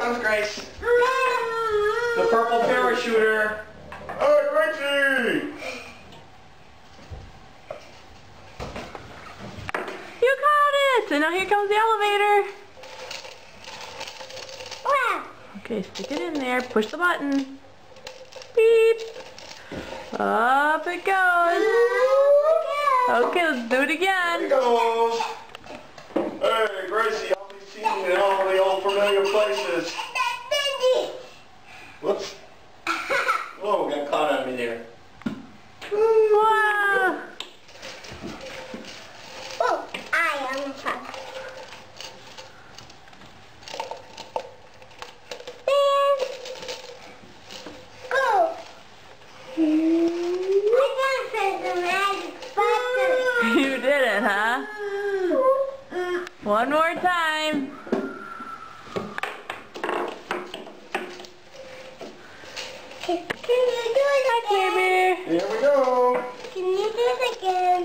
comes Grace. The purple parachuter. Hey, Gracie! You caught it! And now here comes the elevator. Okay, stick it in there. Push the button. Beep. Up it goes. Okay, let's do it again. Here goes. Hey, Gracie, I'll be seeing you in all the old familiar places. Whoops. Oh, got caught on me there. Wow. Oh, I am fun. Go. I can't press the magic button. You did it, huh? One more time. Can you do it again? Hi, Care Bear. Here we go. Can you do it again?